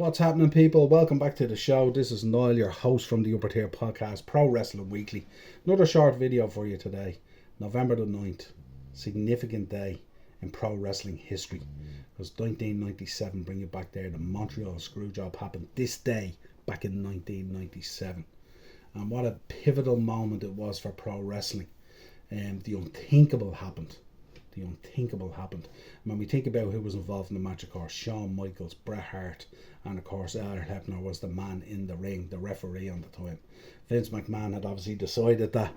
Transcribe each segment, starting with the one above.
What's happening, people? Welcome back to the show. This is Niall, your host from the Upper Tier Podcast, Pro Wrestling Weekly. Another short video for you today. November the 9th. Significant day in pro wrestling history. Because 1997, bring you back there, the Montreal Screwjob happened this day back in 1997. And what a pivotal moment it was for pro wrestling. The unthinkable happened. The unthinkable happened. And when we think about who was involved in the match, of course, Shawn Michaels, Bret Hart, and of course Earl Hebner was the man in the ring, the referee on the time. Vince McMahon had obviously decided that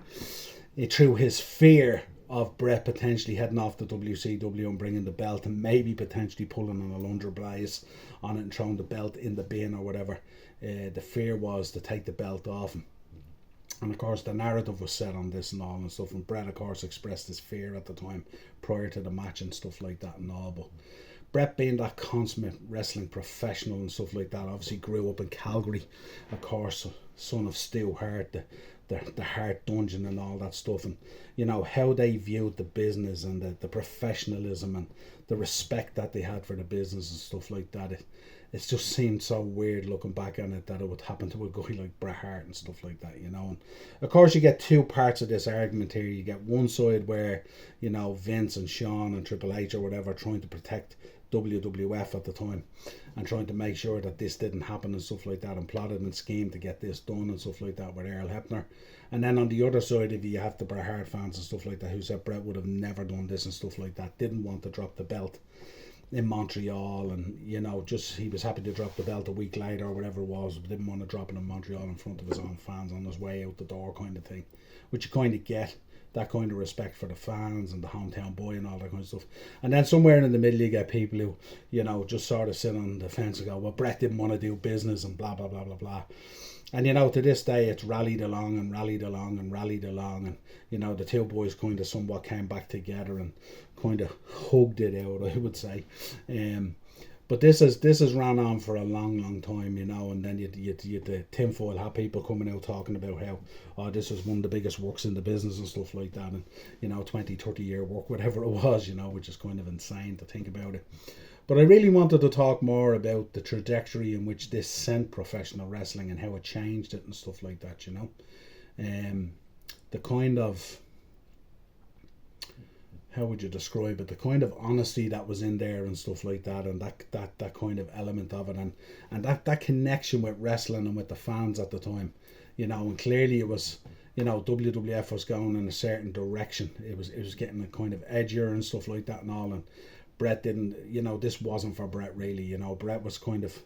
through his fear of Bret potentially heading off to WCW and bringing the belt and maybe potentially pulling on a Lunder Blaze on it and throwing the belt in the bin or whatever, the fear was to take the belt off him. And of course the narrative was set on this and all and stuff, and Bret of course expressed his fear at the time prior to the match and stuff like that and all. But Bret, being that consummate wrestling professional and stuff like that, obviously grew up in Calgary, of course, son of Stu Hart, the Hart Dungeon and all that stuff, and you know how they viewed the business and the professionalism and the respect that they had for the business and stuff like that. It just seemed so weird looking back on it that it would happen to a guy like Bret Hart and stuff like that, you know. And of course you get two parts of this argument here. You get one side where, you know, Vince and Shawn and Triple H or whatever trying to protect WWF at the time and trying to make sure that this didn't happen and stuff like that, and plotted and schemed to get this done and stuff like that with Earl Hebner. And then on the other side, if you have the Bret Hart fans and stuff like that who said Bret would have never done this and stuff like that, didn't want to drop the belt in Montreal, and you know, just he was happy to drop the belt a week later or whatever it was, but didn't want to drop it in Montreal in front of his own fans on his way out the door kind of thing, which you kind of get. That kind of respect for the fans and the hometown boy and all that kind of stuff. And then somewhere in the middle you get people who, you know, just sort of sit on the fence and go, well, Bret didn't want to do business and blah blah blah blah blah. And you know, to this day it's rallied along and rallied along and rallied along, and you know, the two boys kind of somewhat came back together and kind of hugged it out, I would say. But this has ran on for a long time, you know, and then you the tinfoil hat people coming out talking about how, oh, this was one of the biggest works in the business and stuff like that, and you know, 20-30 year work, whatever it was, you know, which is kind of insane to think about it. But I really wanted to talk more about the trajectory in which this sent professional wrestling and how it changed it and stuff like that, you know. The kind of, how would you describe it, the kind of honesty that was in there and stuff like that, and that kind of element of it, and that connection with wrestling and with the fans at the time, you know. And clearly it was, you know, WWF was going in a certain direction. It was getting a kind of edgier and stuff like that and all, and Bret didn't, you know, this wasn't for Bret really, you know. Bret was kind of,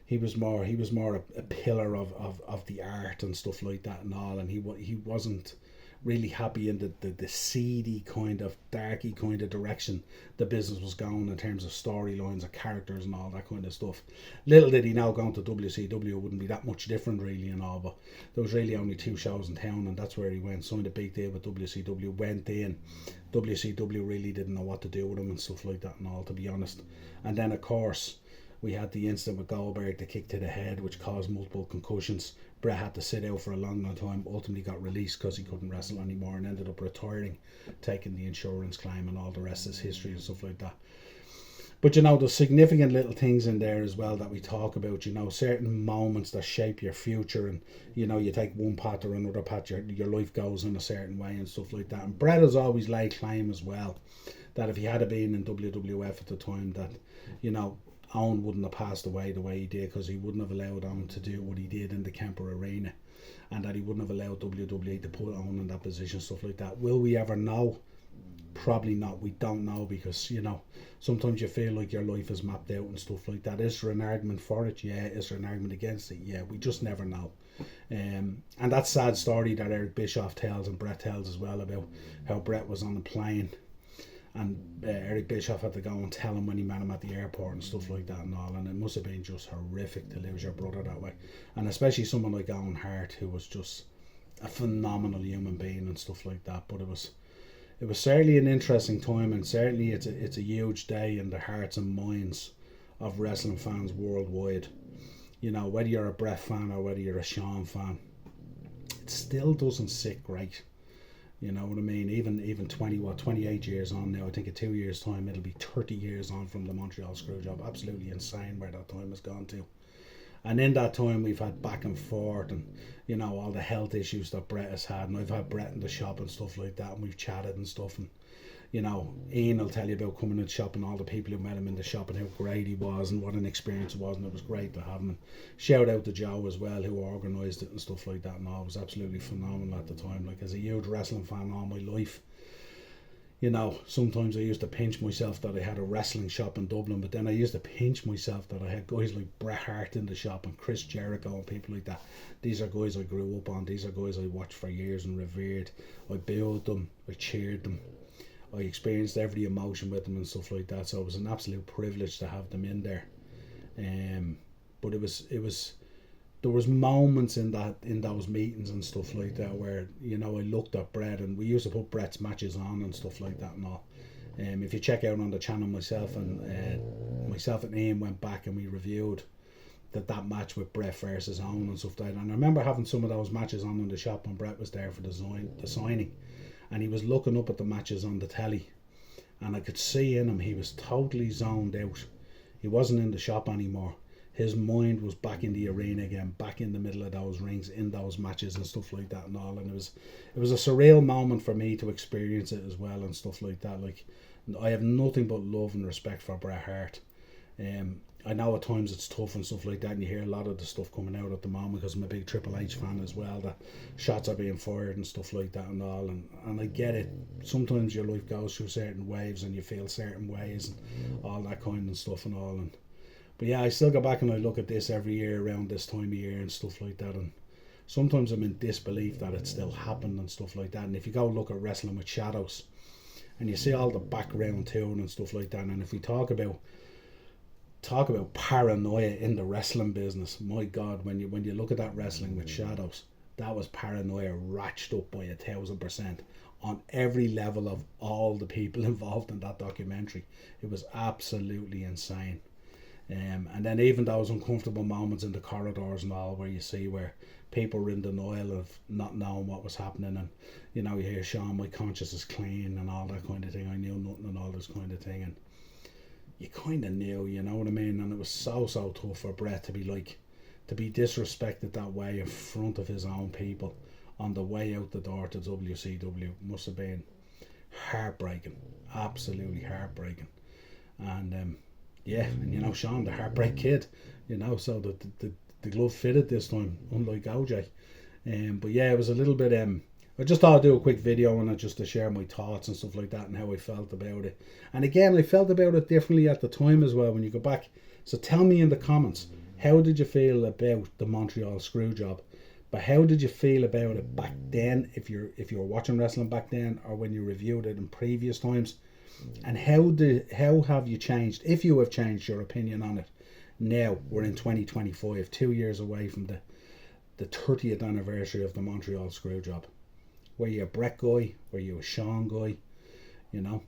he was more a pillar of the art and stuff like that and all, and he wasn't really happy in the seedy kind of darky kind of direction the business was going in terms of storylines and characters and all that kind of stuff. Little did he know going to WCW wouldn't be that much different really and all, but there was really only 2 shows in town, and that's where he went, signed a big deal with WCW, went in. WCW really didn't know what to do with him and stuff like that and all, to be honest. And then of course we had the incident with Goldberg, the kick to the head, which caused multiple concussions. Bret had to sit out for a long time, ultimately got released because he couldn't wrestle anymore and ended up retiring, taking the insurance claim, and all the rest is history and stuff like that. But you know, there's significant little things in there as well that we talk about, you know, certain moments that shape your future, and you know, you take one path or another path, your life goes in a certain way and stuff like that. And Bret has always laid claim as well that if he had been in WWF at the time, that, you know, Owen wouldn't have passed away the way he did, because he wouldn't have allowed Owen to do what he did in the Kemper Arena, and that he wouldn't have allowed WWE to put Owen in that position, stuff like that. Will we ever know? Probably not. We don't know, because, you know, sometimes you feel like your life is mapped out and stuff like that. Is there an argument for it? Yeah. Is there an argument against it? Yeah. We just never know. And that sad story that Eric Bischoff tells and Bret tells as well, about how Bret was on the plane and Eric Bischoff had to go and tell him when he met him at the airport and stuff like that and all, and it must have been just horrific to lose your brother that way, and especially someone like Owen Hart, who was just a phenomenal human being and stuff like that. But it was certainly an interesting time, and certainly it's a huge day in the hearts and minds of wrestling fans worldwide. You know, whether you're a Bret fan or whether you're a Shawn fan, it still doesn't sit great. You know what I mean? Even 28 years on now. I think in 2 years' time it'll be 30 years on from the Montreal Screwjob. Absolutely insane where that time has gone to. And in that time, we've had back and forth, and you know, all the health issues that Brett has had, and I've had Brett in the shop and stuff like that, and we've chatted and stuff. And you know, Ian will tell you about coming in the shop and all the people who met him in the shop and how great he was and what an experience it was, and it was great to have him. And shout out to Joe as well, who organised it and stuff like that, and all. It was absolutely phenomenal at the time. Like, as a huge wrestling fan all my life, you know, sometimes I used to pinch myself that I had a wrestling shop in Dublin, but then I used to pinch myself that I had guys like Bret Hart in the shop and Chris Jericho and people like that. These are guys I grew up on. These are guys I watched for years and revered. I booed them, I cheered them, I experienced every emotion with them and stuff like that. So it was an absolute privilege to have them in there. But it was there was moments in those meetings and stuff like that where, you know, I looked at Brett, and we used to put Brett's matches on and stuff like that and all. If you check out on the channel, myself and Ian went back and we reviewed that match with Brett versus Owen and stuff like that. And I remember having some of those matches on in the shop when Brett was there for the signing, and he was looking up at the matches on the telly, and I could see in him he was totally zoned out. He wasn't in the shop anymore. His mind was back in the arena again, back in the middle of those rings, in those matches and stuff like that and all. And it was a surreal moment for me to experience it as well and stuff like that. Like, I have nothing but love and respect for Bret Hart. I know at times it's tough and stuff like that, and you hear a lot of the stuff coming out at the moment, because I'm a big Triple H fan as well, that shots are being fired and stuff like that and all, and I get it. Sometimes your life goes through certain waves and you feel certain ways and all that kind of stuff and all. But yeah, I still go back and I look at this every year around this time of year and stuff like that, and sometimes I'm in disbelief that it still happened and stuff like that. And if you go look at Wrestling with Shadows, and you see all the background to it and stuff like that, and if we talk about paranoia in the wrestling business, my God, when you look at that Wrestling with Shadows, that was paranoia ratcheted up by 1,000% on every level of all the people involved in that documentary. It was absolutely insane. And then even those uncomfortable moments in the corridors and all, where you see where people were in denial of not knowing what was happening, and you know, you hear Sean, my conscience is clean and all that kind of thing, I knew nothing and all this kind of thing, and you kind of knew, you know what I mean? And it was so tough for Brett to be disrespected that way in front of his own people on the way out the door to WCW. Must have been heartbreaking, absolutely heartbreaking. And yeah, and you know, Sean, the Heartbreak Kid, you know, so the glove fitted this time, unlike OJ. But yeah, it was a little bit I just thought I'd do a quick video on it just to share my thoughts and stuff like that and how I felt about it. And again, I felt about it differently at the time as well when you go back. So tell me in the comments, how did you feel about the Montreal Screwjob? But how did you feel about it back then, if you were watching wrestling back then, or when you reviewed it in previous times? And how have you changed, if you have changed your opinion on it? Now we're in 2025, 2 years away from the 30th anniversary of the Montreal Screwjob. Were you a Brett guy? Were you a Sean guy? You know,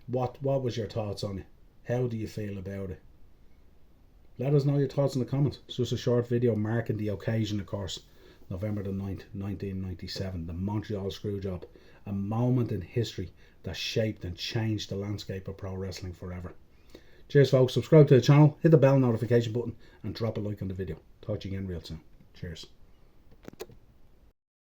what was your thoughts on it? How do you feel about it? Let us know your thoughts in the comments. It's just a short video marking the occasion, of course, November the 9th, 1997, the Montreal Screwjob, a moment in history that shaped and changed the landscape of pro wrestling forever. Cheers, folks. Subscribe to the channel, hit the bell notification button, and drop a like on the video. Talk to you again real soon. Cheers.